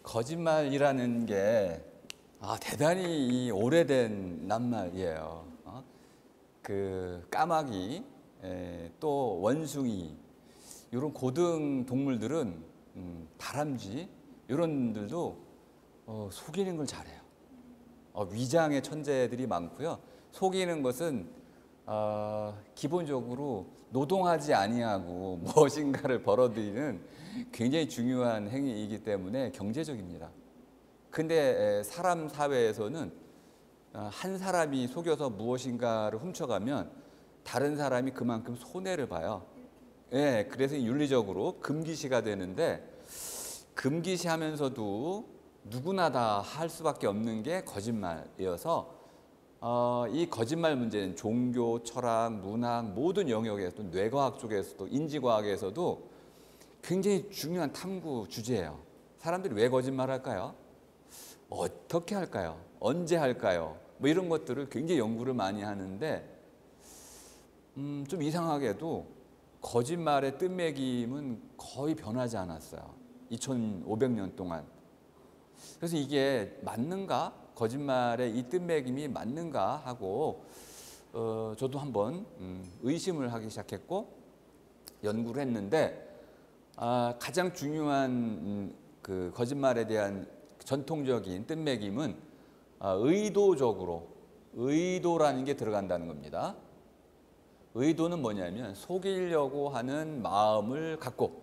거짓말이라는 게 대단히 오래된 낱말이에요. 그 까마귀, 또 원숭이, 이런 고등 동물들은 다람쥐 이런 들도 속이는 걸 잘해요. 위장의 천재들이 많고요. 속이는 것은 기본적으로 노동하지 아니하고 무엇인가를 벌어들이는 굉장히 중요한 행위이기 때문에 경제적입니다. 근데 사람 사회에서는 한 사람이 속여서 무엇인가를 훔쳐가면 다른 사람이 그만큼 손해를 봐요. 그래서 윤리적으로 금기시가 되는데, 금기시하면서도 누구나 다 할 수밖에 없는 게 거짓말이어서 이 거짓말 문제는 종교, 철학, 문학 모든 영역에서, 또 뇌과학 쪽에서도, 인지과학에서도 굉장히 중요한 탐구 주제예요. 사람들이 왜 거짓말할까요? 어떻게 할까요? 언제 할까요? 뭐 이런 것들을 굉장히 연구를 많이 하는데, 좀 이상하게도 거짓말의 뜻매김은 거의 변하지 않았어요. 2500년 동안. 그래서 이게 맞는가? 거짓말의 이 뜻매김이 맞는가 하고 저도 한번 의심을 하기 시작했고 연구를 했는데, 가장 중요한 그 거짓말에 대한 전통적인 뜻매김은 의도라는 게 들어간다는 겁니다. 의도는 뭐냐면 속이려고 하는 마음을 갖고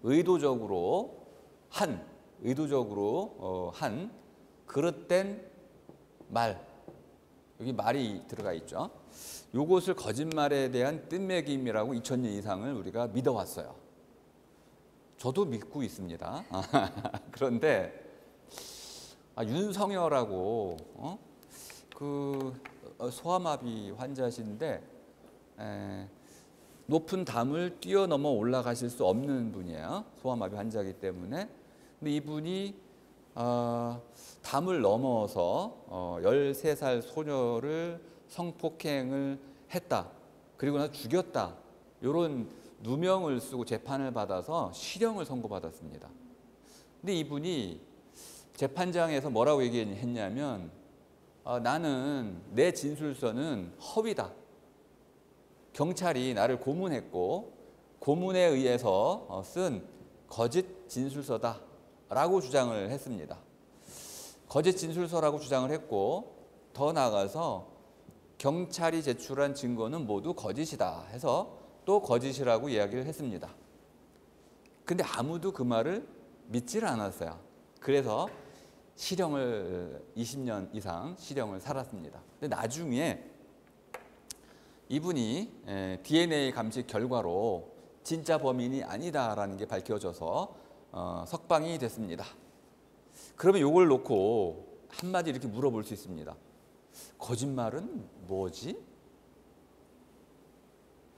의도적으로 한 그릇된 말, 여기 말이 들어가 있죠. 이것을 거짓말에 대한 뜻매김이라고 2000년 이상을 우리가 믿어왔어요. 저도 믿고 있습니다. 그런데 윤성열하고 그 소아마비 환자신데 높은 담을 뛰어넘어 올라가실 수 없는 분이에요. 소아마비 환자이기 때문에. 근데 이분이 담을 넘어서 13살 소녀를 성폭행을 했다, 그리고 나서 죽였다, 이런 누명을 쓰고 재판을 받아서 실형을 선고받았습니다. 근데 이분이 재판장에서 뭐라고 얘기했냐면 나는 내 진술서는 허위다. 경찰이 나를 고문했고 고문에 의해서 쓴 거짓 진술서다 라고 주장을 했습니다. 거짓 진술서라고 주장을 했고, 더 나아가서 경찰이 제출한 증거는 모두 거짓이다 해서 또 거짓이라고 이야기를 했습니다. 근데 아무도 그 말을 믿지를 않았어요. 그래서 20년 이상 실형을 살았습니다. 근데 나중에 이분이 DNA 감식 결과로 진짜 범인이 아니다라는 게 밝혀져서 석방이 됐습니다. 그러면 이걸 놓고 한마디 이렇게 물어볼 수 있습니다. 거짓말은 뭐지?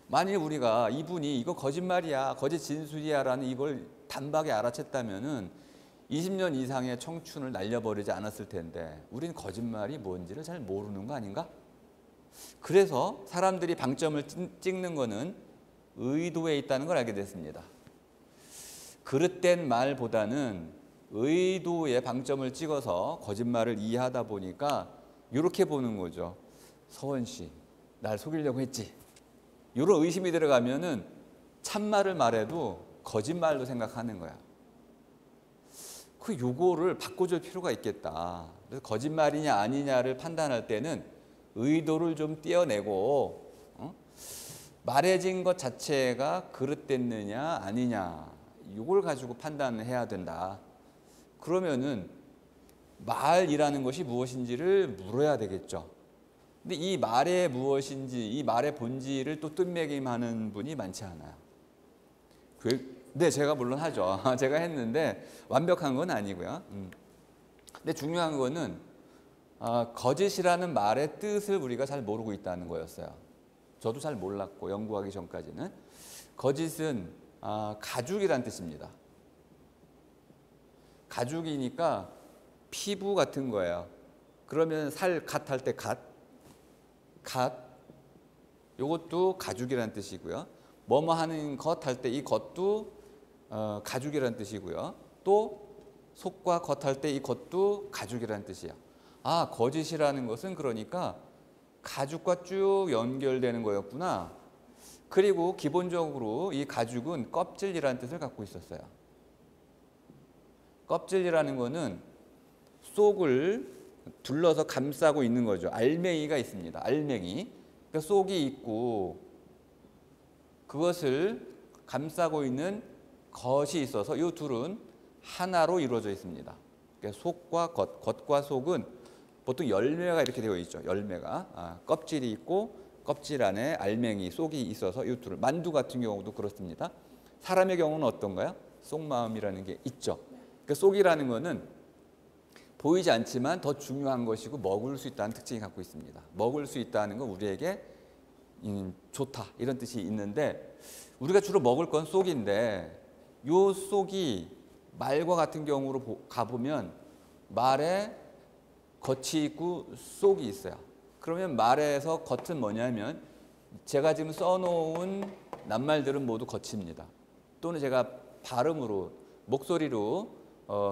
만일 우리가 이분이 이거 거짓말이야, 거짓 진술이야 라는 이걸 단박에 알아챘다면은 20년 이상의 청춘을 날려버리지 않았을 텐데, 우린 거짓말이 뭔지를 잘 모르는 거 아닌가? 그래서 사람들이 방점을 찍는 거는 의도에 있다는 걸 알게 됐습니다. 그릇된 말보다는 의도에 방점을 찍어서 거짓말을 이해하다 보니까 이렇게 보는 거죠. 서원 씨, 날 속이려고 했지. 이런 의심이 들어가면은 참말을 말해도 거짓말로 생각하는 거야. 요거를 바꿔줄 필요가 있겠다. 그래서 거짓말이냐 아니냐를 판단할 때는 의도를 좀 떼어내고 말해진 것 자체가 그릇됐느냐 아니냐, 이걸 가지고 판단을 해야 된다. 그러면은 말이라는 것이 무엇인지를 물어야 되겠죠. 근데 이 말의 무엇인지, 이 말의 본질을 또 뜻매김하는 분이 많지 않아요. 네, 제가 물론 하죠. 제가 했는데 완벽한 건 아니고요. 근데 중요한 거는 거짓이라는 말의 뜻을 우리가 잘 모르고 있다는 거였어요. 저도 잘 몰랐고, 연구하기 전까지는. 거짓은 가죽이란 뜻입니다. 가죽이니까 피부 같은 거예요. 그러면 살 갓 할 때 갓, 요것도 가죽이란 뜻이고요. 뭐뭐 하는 것 할 때 이 것도 가죽이라는 뜻이고요. 또 속과 겉 할 때 이 겉도 가죽이라는 뜻이에요. 아, 거짓이라는 것은 그러니까 가죽과 쭉 연결되는 거였구나. 그리고 기본적으로 이 가죽은 껍질이라는 뜻을 갖고 있었어요. 껍질이라는 거는 속을 둘러서 감싸고 있는 거죠. 알맹이가 있습니다. 알맹이. 그러니까 속이 있고 그것을 감싸고 있는 겉이 있어서 이 둘은 하나로 이루어져 있습니다. 그러니까 속과 겉과 속은 보통 열매가 이렇게 되어 있죠. 열매가 껍질이 있고 껍질 안에 알맹이, 속이 있어서 이 둘을, 만두 같은 경우도 그렇습니다. 사람의 경우는 어떤가요? 속마음이라는 게 있죠. 그러니까 속이라는 거는 보이지 않지만 더 중요한 것이고 먹을 수 있다는 특징이 갖고 있습니다. 먹을 수 있다는 건 우리에게 좋다 이런 뜻이 있는데, 우리가 주로 먹을 건 속인데 요 속이 말과 같은 경우로 가보면 말에 겉이 있고 속이 있어요. 그러면 말에서 겉은 뭐냐면 제가 지금 써놓은 낱말들은 모두 겉입니다. 또는 제가 발음으로 목소리로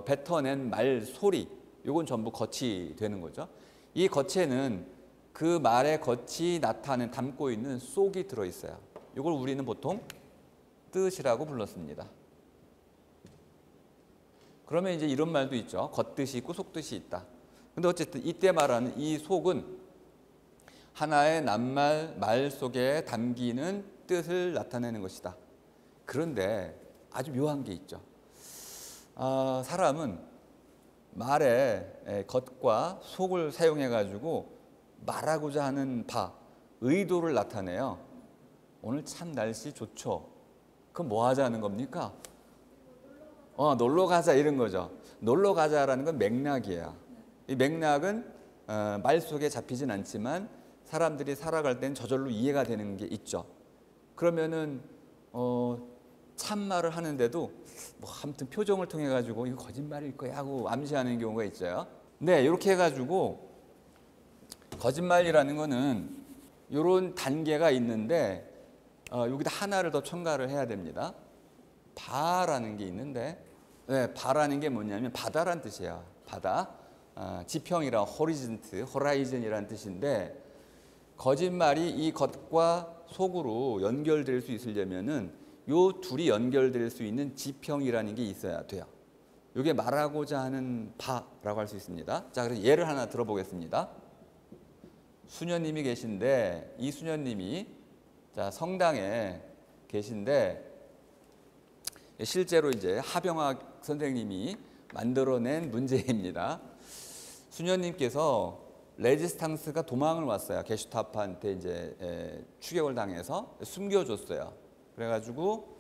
뱉어낸 말 소리, 이건 전부 겉이 되는 거죠. 이 겉에는 그 말의 겉이 담고 있는 속이 들어있어요. 이걸 우리는 보통 뜻이라고 불렀습니다. 그러면 이제 이런 말도 있죠. 겉뜻이 있고 속뜻이 있다. 근데 어쨌든 이때 말하는 이 속은 하나의 낱말, 말 속에 담기는 뜻을 나타내는 것이다. 그런데 아주 묘한 게 있죠. 사람은 말의 겉과 속을 사용해 가지고 말하고자 하는 바, 의도를 나타내요. 오늘 참 날씨 좋죠. 그럼 뭐 하자는 겁니까? 놀러 가자 이런 거죠. 놀러 가자라는 건 맥락이에요. 이 맥락은 말 속에 잡히진 않지만 사람들이 살아갈 때는 저절로 이해가 되는 게 있죠. 그러면은 참말을 하는데도 뭐 아무튼 표정을 통해 가지고 이거 거짓말일 거야 하고 암시하는 경우가 있어요. 네, 이렇게 해가지고 거짓말이라는 거는 이런 단계가 있는데 여기다 하나를 더 첨가를 해야 됩니다. 바라는 게 있는데, 네, 바라는 게 뭐냐면 바다란 뜻이에요. 바다. 지평이라 호라이즌이라는 뜻인데, 거짓말이 이 겉과 속으로 연결될 수 있으려면은 요 둘이 연결될 수 있는 지평이라는 게 있어야 돼요. 이게 말하고자 하는 바라고 할 수 있습니다. 자, 그래서 예를 하나 들어보겠습니다. 수녀님이 계신데, 이 수녀님이 성당에 계신데, 실제로 이제 하병학 선생님이 만들어낸 문제입니다. 수녀님께서 레지스탕스가 도망을 왔어요. 게슈타포한테 이제 추격을 당해서 숨겨줬어요. 그래가지고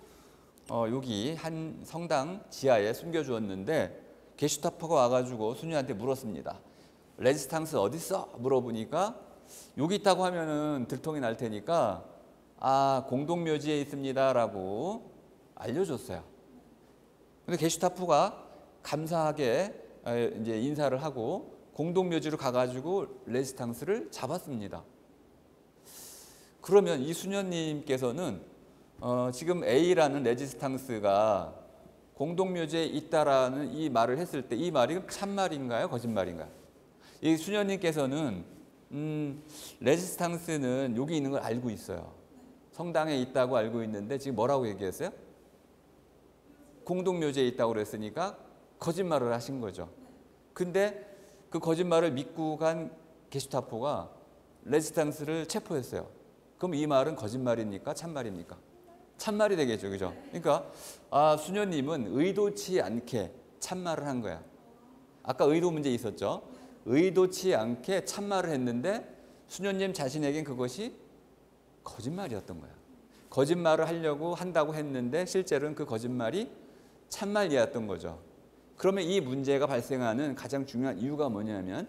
여기 한 성당 지하에 숨겨주었는데, 게슈타포가 와가지고 수녀한테 물었습니다. 레지스탕스 어디 있어? 물어보니까 여기 있다고 하면은 들통이 날 테니까 공동묘지에 있습니다라고 알려줬어요. 근데 게슈타포가 감사하게 이제 인사를 하고 공동묘지로 가가지고 레지스탕스를 잡았습니다. 그러면 이 수녀님께서는 지금 A라는 레지스탕스가 공동묘지에 있다라는 이 말을 했을 때 이 말이 참말인가요? 거짓말인가요? 이 수녀님께서는 레지스탕스는 여기 있는 걸 알고 있어요. 성당에 있다고 알고 있는데 지금 뭐라고 얘기했어요? 공동묘지에 있다고 그랬으니까 거짓말을 하신 거죠. 근데 그 거짓말을 믿고 간 게슈타포가 레지스탕스를 체포했어요. 그럼 이 말은 거짓말입니까? 참말입니까? 참말이 되겠죠. 그죠? 그러니까 수녀님은 의도치 않게 참말을 한 거야. 아까 의도 문제 있었죠? 의도치 않게 참말을 했는데 수녀님 자신에겐 그것이 거짓말이었던 거야. 거짓말을 하려고 한다고 했는데 실제로는 그 거짓말이 참말이었던 거죠. 그러면 이 문제가 발생하는 가장 중요한 이유가 뭐냐면,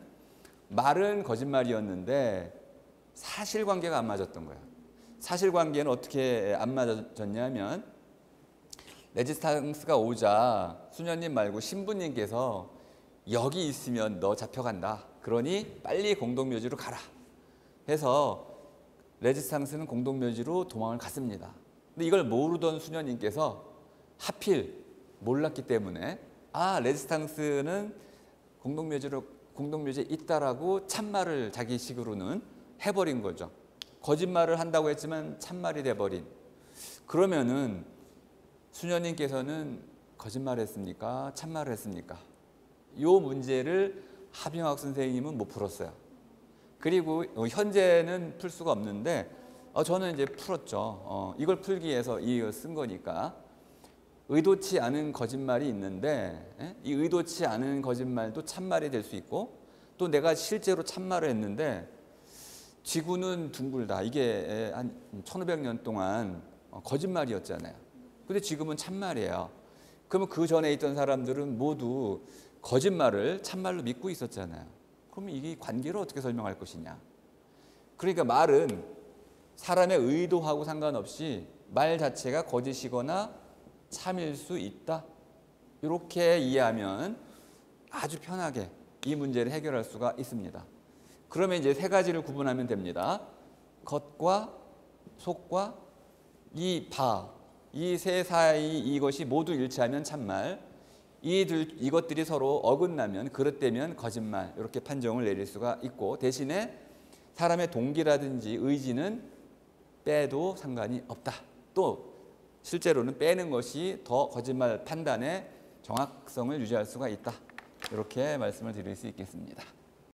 말은 거짓말이었는데 사실관계가 안 맞았던 거야. 사실관계는 어떻게 안 맞았냐면, 레지스탕스가 오자 수녀님 말고 신부님께서 여기 있으면 너 잡혀간다. 그러니 빨리 공동묘지로 가라 해서 레지스탕스는 공동묘지로 도망을 갔습니다. 근데 이걸 모르던 수녀님께서 하필 몰랐기 때문에 레지스탕스는 공동묘지에 있다라고 참말을 자기식으로는 해버린 거죠. 거짓말을 한다고 했지만 참말이 돼버린. 그러면은 수녀님께서는 거짓말했습니까? 참말을 했습니까? 이 문제를 하병학 선생님은 못 풀었어요. 그리고 현재는 풀 수가 없는데 저는 이제 풀었죠. 이걸 풀기 위해서 이걸 쓴 거니까. 의도치 않은 거짓말이 있는데 이 의도치 않은 거짓말도 참말이 될 수 있고 또 내가 실제로 참말을 했는데 지구는 둥글다. 이게 한 1500년 동안 거짓말이었잖아요. 근데 지금은 참말이에요. 그러면 그 전에 있던 사람들은 모두 거짓말을 참말로 믿고 있었잖아요. 그러면 이 관계를 어떻게 설명할 것이냐. 그러니까 말은 사람의 의도하고 상관없이 말 자체가 거짓이거나 참일 수 있다. 이렇게 이해하면 아주 편하게 이 문제를 해결할 수가 있습니다. 그러면 이제 세 가지를 구분하면 됩니다. 겉과 속과 이 세 사이 이것이 모두 일치하면 참말, 이것들이 서로 어긋나면 그릇되면 거짓말, 이렇게 판정을 내릴 수가 있고, 대신에 사람의 동기라든지 의지는 빼도 상관이 없다. 또 실제로는 빼는 것이 더 거짓말 판단의 정확성을 유지할 수가 있다. 이렇게 말씀을 드릴 수 있겠습니다.